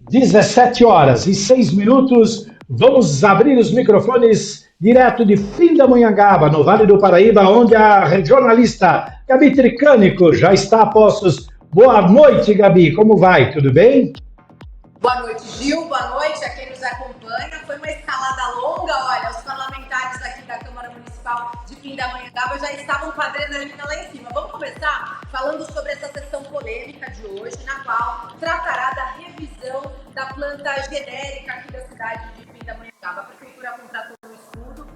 17h06. Vamos abrir os microfones direto de Pindamonhangaba, no Vale do Paraíba, onde a regionalista Gabi Tricânico já está a postos. Boa noite, Gabi. Como vai? Tudo bem? Boa noite, Gil. Boa noite a quem nos acompanha. Foi uma escalada longa, olha, os parlamentares aqui da Câmara Municipal de Pindamonhangaba já estavam com a adrenalina lá em cima. Vamos começar falando sobre essa sessão polêmica de hoje, na qual tratará da revisão da planta genérica aqui da cidade de Pindamonhangaba. A Prefeitura contratou um estudo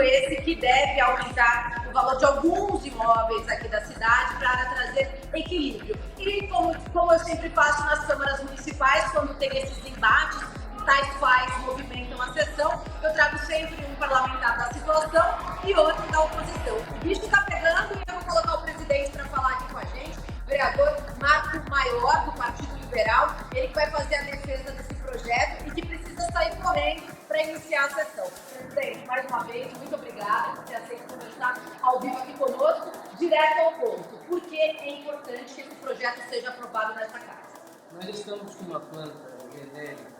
esse que deve aumentar o valor de alguns imóveis aqui da cidade para trazer equilíbrio. E como eu sempre faço nas câmaras municipais, quando tem esses embates, tais quais movimentam a sessão, eu trago sempre um parlamentar da situação e outro da oposição. O bicho está pegando e eu vou colocar o presidente para falar aqui com a gente, o vereador Marco Maior, do Partido Liberal, ele que vai fazer a defesa desse projeto e que precisa sair correndo para iniciar a sessão. Presidente, mais uma vez, muito obrigada por ter aceito conversar ao vivo aqui conosco, direto ao ponto. Por que é importante que esse projeto seja aprovado nessa casa? Nós estamos com uma planta genérica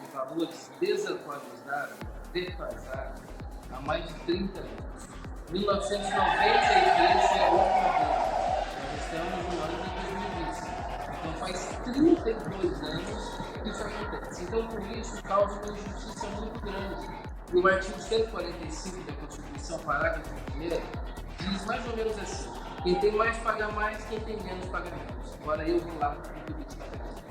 de valores desatualizados, defasados, há mais de 30 anos. 1993 foi a última planta. Nós estamos no ano de 2020. Então faz 32 anos que isso acontece. Então, por isso, causa uma injustiça muito grande. E o artigo 145 da Constituição, parágrafo 1º, diz mais ou menos assim: quem tem mais paga mais, quem tem menos paga menos. Agora eu vou lá para o político.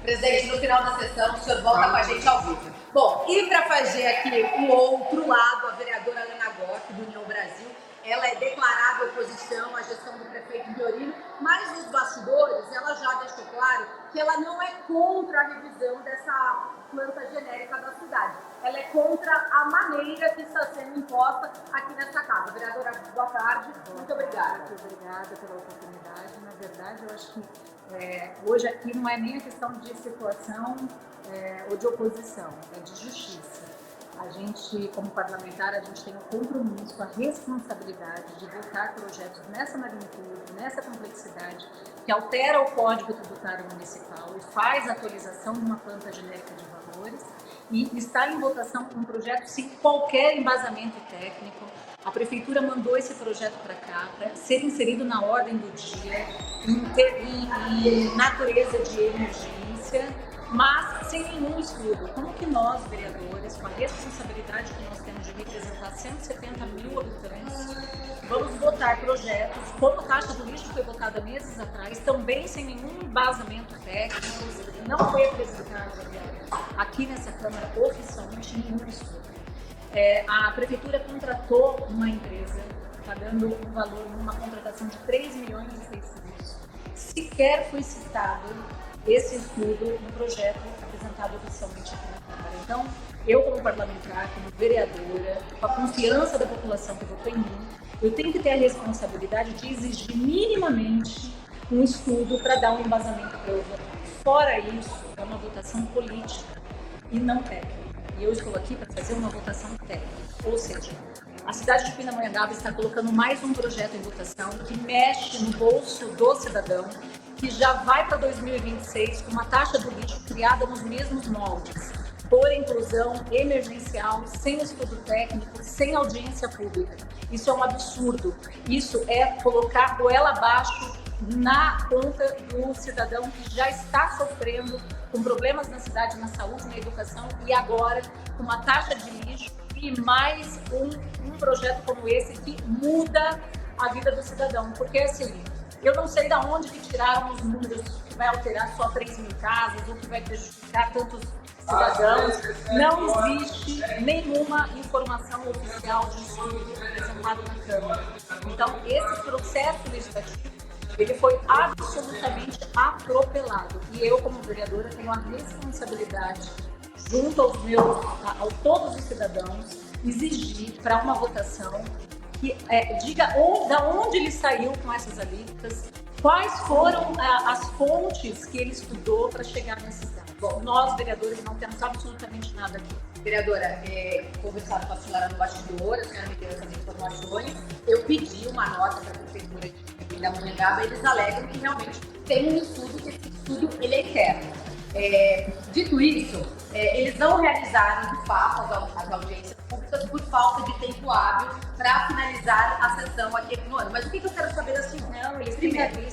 Presidente, no final da sessão, o senhor volta com a gente ao vivo. Bom, e para fazer aqui o outro lado, a vereadora Helena Goff, do União Brasil, ela é declarada oposição à gestão do prefeito Biorino, mas nos bastidores ela já deixou claro que ela não é contra a revisão dessa planta genérica da cidade. Ela é contra a maneira que está sendo imposta aqui nessa casa. Vereadora, boa tarde. Muito obrigada. Obrigada pela oportunidade. Na verdade, eu acho que hoje aqui não é nem a questão de situação ou de oposição, é de justiça. A gente, como parlamentar, a gente tem o compromisso, a responsabilidade de votar projetos nessa magnitude, nessa complexidade, que altera o Código Tributário Municipal e faz a atualização de uma planta genérica de valores, e está em votação um projeto sem qualquer embasamento técnico. A Prefeitura mandou esse projeto para cá, para ser inserido na ordem do dia, em natureza de emergência, mas sem nenhum estudo. Como que nós, vereadores, com a responsabilidade que nós temos de representar 170 mil habitantes, vamos votar projetos, como a taxa do lixo foi votada meses atrás, também sem nenhum embasamento técnico, não foi apresentado aqui nessa Câmara oficialmente nenhum estudo. A Prefeitura contratou uma empresa, pagando um valor numa contratação de 3 milhões e 600. Sequer foi citado esse estudo no projeto apresentado oficialmente aqui na Câmara. Então, eu como parlamentar, como vereadora, com a confiança da população que votou em mim, eu tenho que ter a responsabilidade de exigir minimamente um estudo para dar um embasamento para eu votar. Fora isso, é uma votação política e não técnica. E eu estou aqui para fazer uma votação técnica. Ou seja, a cidade de Pindamonhangaba está colocando mais um projeto em votação que mexe no bolso do cidadão, que já vai para 2026 com uma taxa do lixo criada nos mesmos moldes, por inclusão emergencial, sem estudo técnico, sem audiência pública. Isso é um absurdo. Isso é colocar goela abaixo na conta do cidadão que já está sofrendo com problemas na cidade, na saúde, na educação, e agora com uma taxa de lixo e mais um projeto como esse que muda a vida do cidadão. Porque assim, eu não sei de onde que tiraram os números que vai alterar só 3 mil casas ou que vai prejudicar tantos cidadãos. Não existe nenhuma informação oficial de estudo apresentado na Câmara. Então, esse processo legislativo, ele foi absolutamente atropelado. E eu, como vereadora, tenho a responsabilidade, junto a todos os cidadãos, exigir para uma votação que diga da onde ele saiu com essas alíquotas, quais foram as fontes que ele estudou para chegar nesses dados. Bom, nós, vereadores, não temos absolutamente nada aqui. Vereadora, conversado com a senhora no bastidor, a senhora me deu essas informações. Eu pedi uma nota para a Prefeitura de Pindamonhangaba e eles alegam que realmente tem um estudo, que esse estudo ele é interno. Dito isso, eles não realizaram, de fato, as audiências públicas por falta de tempo hábil para finalizar a sessão aqui no ano. Mas o que eu quero saber da senhora? Não, eles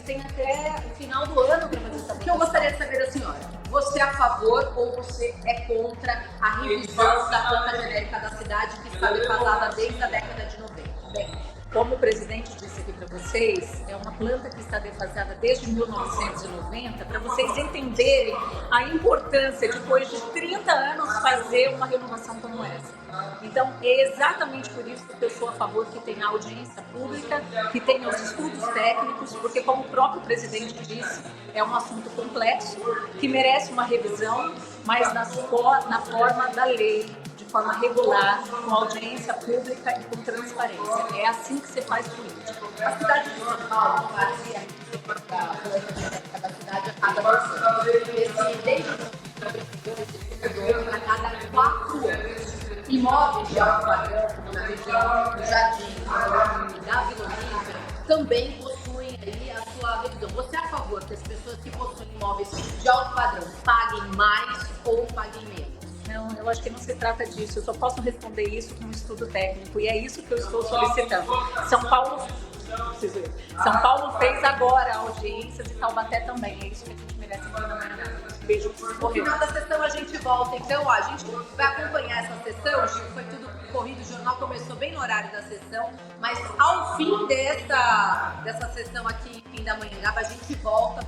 têm até o final do ano para fazer essa votação. O que eu gostaria de saber da senhora? Você é a favor ou você é contra a revisão da planta genérica da cidade que está defasada desde a década de 90? Bem, como o presidente disse aqui para vocês, é uma planta que está defasada desde 1990, para vocês entenderem a importância, depois de 30 anos, fazer uma renovação como essa. Então, é exatamente por isso que eu sou a favor que tenha audiência pública, que tenha os estudos técnicos, porque, como o próprio presidente disse, é um assunto complexo, que merece uma revisão, mas na forma da lei, de forma regular, com audiência pública e com transparência. É assim que se faz política. A cidade de São Paulo fazia a planta genérica da cidade a cada 2 anos. Desde a cada 4 anos. Imóveis de alto padrão, na região do Jardim, da Vila Olímpia, também possuem aí a sua revisão. Você é a favor que as pessoas que possuem imóveis de alto padrão paguem mais ou paguem menos? Não, eu acho que não se trata disso. Eu só posso responder isso com um estudo técnico e é isso que eu estou solicitando. São Paulo fez agora audiências e Taubaté também. É isso que a gente merece aqui na manhã. Beijo. No final da sessão a gente volta, então, a gente vai acompanhar essa sessão, Gil, foi tudo corrido, o jornal começou bem no horário da sessão, mas ao fim dessa sessão aqui em Pindamonhangaba, a gente volta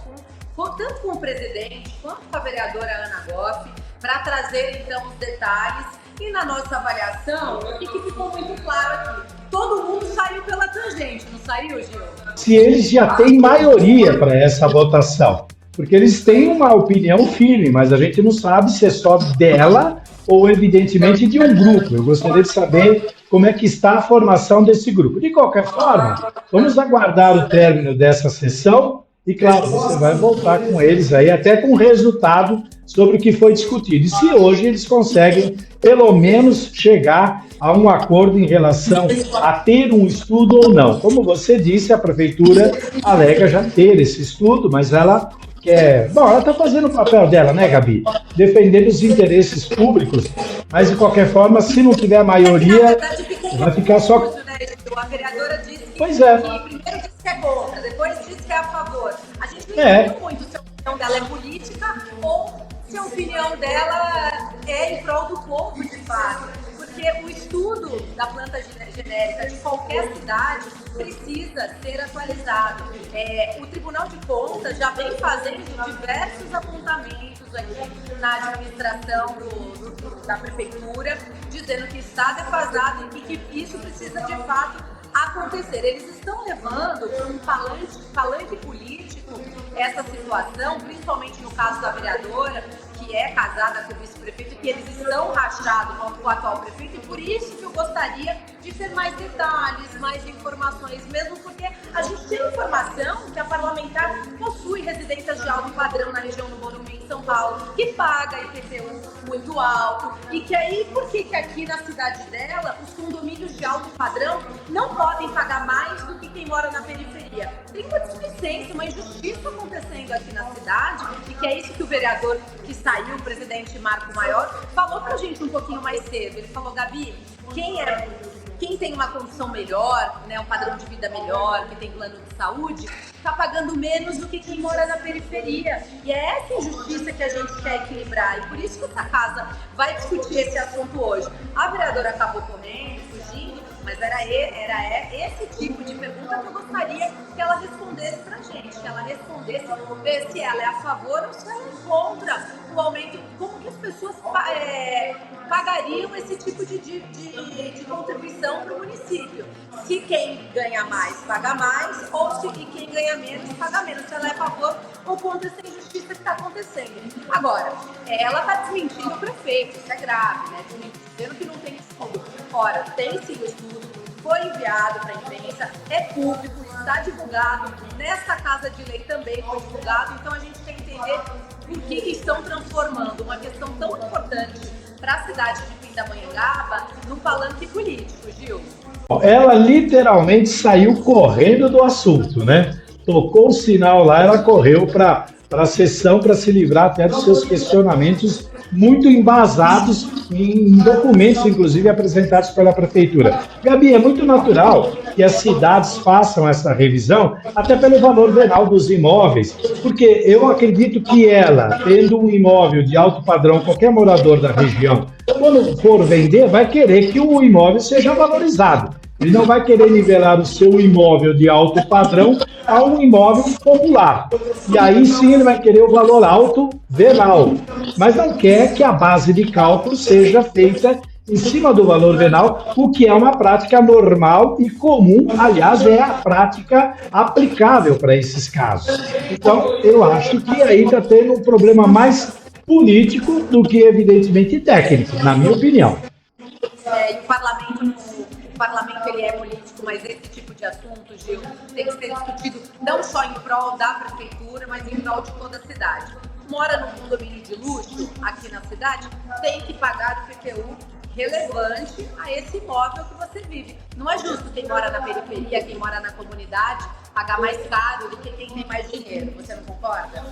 tanto com o presidente quanto com a vereadora Ana Goff, para trazer então os detalhes e na nossa avaliação, o que ficou muito claro aqui. Todo mundo saiu pela tangente, não saiu, Gil? Se eles já têm maioria para essa votação. Porque eles têm uma opinião firme, mas a gente não sabe se é só dela ou, evidentemente, de um grupo. Eu gostaria de saber como é que está a formação desse grupo. De qualquer forma, vamos aguardar o término dessa sessão e, claro, você vai voltar com eles aí, até com resultado sobre o que foi discutido. E se hoje eles conseguem, pelo menos, chegar a um acordo em relação a ter um estudo ou não. Como você disse, a prefeitura alega já ter esse estudo, mas ela ela está fazendo o papel dela, né, Gabi? Defender os interesses públicos, mas de qualquer forma, se não tiver maioria, vai ficar só... A vereadora disse que primeiro disse que é contra, depois disse que é a favor. A gente não entendeu muito se a opinião dela é política ou se a opinião dela é em prol do povo, de fato. Porque o estudo da planta genérica de qualquer cidade precisa ser atualizado. O Tribunal de Contas já vem fazendo diversos apontamentos aqui na administração da prefeitura, dizendo que está defasado e que isso precisa de fato acontecer. Eles estão levando para um falante político essa situação, principalmente no caso da vereadora, que é casada com o vice-prefeito, que eles estão rachados com o atual prefeito, e por isso que eu gostaria de ter mais detalhes, mais informações, mesmo porque a gente tem informação que a parlamentar possui residências de alto padrão na região do Morumbi, em São Paulo, que paga IPTU muito alto, e que aí, por que aqui na cidade dela, os condomínios de alto padrão não podem pagar mais do que quem mora na periferia? Tem uma displicência, uma injustiça acontecendo aqui na cidade, e que é isso que o vereador que saiu, o presidente Marco Maior, falou pra gente um pouquinho mais cedo. Ele falou, Gabi, quem tem uma condição melhor, né, um padrão de vida melhor, que tem plano de saúde, está pagando menos do que quem mora na periferia. E é essa injustiça que a gente quer equilibrar. E por isso que essa casa vai discutir esse assunto hoje. A vereadora acabou correndo, fugindo, mas era esse tipo de pergunta que eu gostaria que ela respondesse pra gente, que ela respondesse se ela é a favor ou se ela é contra o aumento, como que as pessoas pagariam esse tipo de contribuição para o município. Se quem ganha mais paga mais, ou se quem ganha menos paga menos. Se ela é a favor ou contra essa injustiça que está acontecendo. Agora, ela está desmentindo o prefeito, isso é grave, né? Dizendo que não tem estudo. Ora, tem sim o estudo, foi enviado para a imprensa, é público, está divulgado, nessa casa de lei também foi divulgado, então a gente tem que entender por que estão transformando uma questão tão importante para a cidade de Pindamonhangaba num palanque político, Gil. Ela literalmente saiu correndo do assunto, né? Tocou o sinal lá, ela correu para para a sessão, para se livrar até dos seus questionamentos muito embasados em documentos, inclusive, apresentados pela Prefeitura. Gabi, é muito natural que as cidades façam essa revisão, até pelo valor venal dos imóveis, porque eu acredito que ela, tendo um imóvel de alto padrão, qualquer morador da região, quando for vender, vai querer que o imóvel seja valorizado. Ele não vai querer nivelar o seu imóvel de alto padrão a um imóvel popular. E aí sim ele vai querer o valor alto venal. Mas não quer que a base de cálculo seja feita em cima do valor venal, o que é uma prática normal e comum, aliás, é a prática aplicável para esses casos. Então, eu acho que aí está tendo um problema mais político do que, evidentemente, técnico, na minha opinião. E o parlamento ele é político, mas esse tipo de assunto, Gil, tem que ser discutido não só em prol da prefeitura, mas em prol de toda a cidade. Mora num condomínio de luxo aqui na cidade, tem que pagar o IPTU relevante a esse imóvel que você vive. Não é justo quem mora na periferia, quem mora na comunidade, pagar mais caro do que quem tem mais dinheiro. Você não concorda?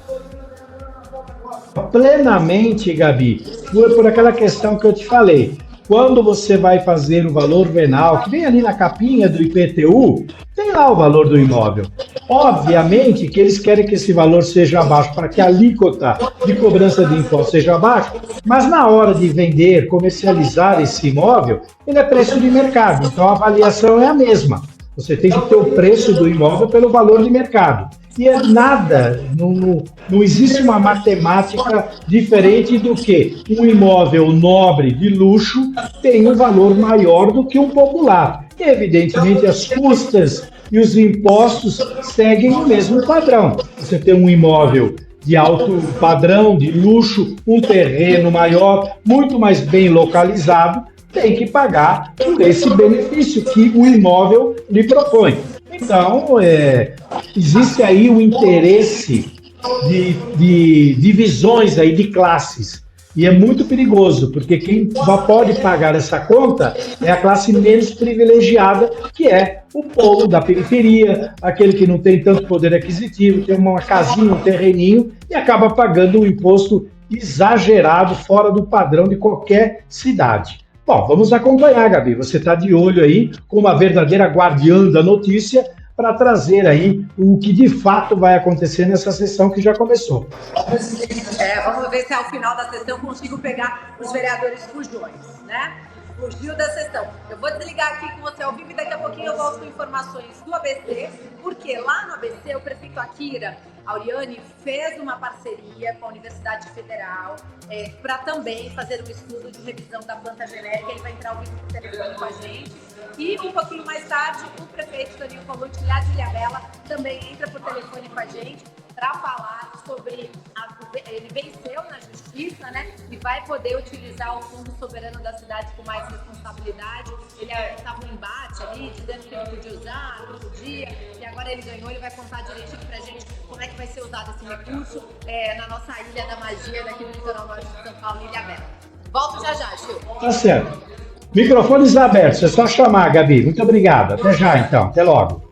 Plenamente, Gabi. Por aquela questão que eu te falei. Quando você vai fazer o valor venal, que vem ali na capinha do IPTU, tem lá o valor do imóvel. Obviamente que eles querem que esse valor seja baixo, para que a alíquota de cobrança de imposto seja baixa, mas na hora de vender, comercializar esse imóvel, ele é preço de mercado, então a avaliação é a mesma. Você tem que ter o preço do imóvel pelo valor de mercado. E é nada, não existe uma matemática diferente do que um imóvel nobre de luxo tem um valor maior do que um popular. E, evidentemente, as custas e os impostos seguem o mesmo padrão. Você tem um imóvel de alto padrão, de luxo, um terreno maior, muito mais bem localizado, tem que pagar por esse benefício que o imóvel lhe propõe. Então, existe aí o interesse de divisões aí de classes. E é muito perigoso, porque quem pode pagar essa conta é a classe menos privilegiada, que é o povo da periferia, aquele que não tem tanto poder aquisitivo, tem uma casinha, um terreninho, e acaba pagando um imposto exagerado, fora do padrão de qualquer cidade. Bom, vamos acompanhar, Gabi. Você está de olho aí, com uma verdadeira guardiã da notícia, para trazer aí o que de fato vai acontecer nessa sessão que já começou. Vamos ver se ao final da sessão consigo pegar os vereadores fujões, né? Fugiu da sessão. Eu vou desligar aqui com você ao vivo e daqui a pouquinho eu volto com informações do ABC, porque lá no ABC o prefeito Akira Auriani fez uma parceria com a Universidade Federal para também fazer um estudo de revisão da planta genérica. Ele vai entrar ao vivo por telefone com a gente. E um pouquinho mais tarde, o prefeito Toninho Colucci, lá de Ilhabela, também entra por telefone com a gente para falar sobre... Ele venceu na justiça, né? E vai poder utilizar o Fundo Soberano da Cidade com mais responsabilidade. Ele estava no embate ali, dizendo que ele podia usar, não podia. E agora ele ganhou, ele vai contar direitinho pra gente como é que vai ser usado esse recurso na nossa Ilha da Magia, daqui do litoral norte de São Paulo, Ilhabela. Volto já, Gil. Tá certo. Microfones abertos, é só chamar, Gabi. Muito obrigado. Até já, então. Até logo.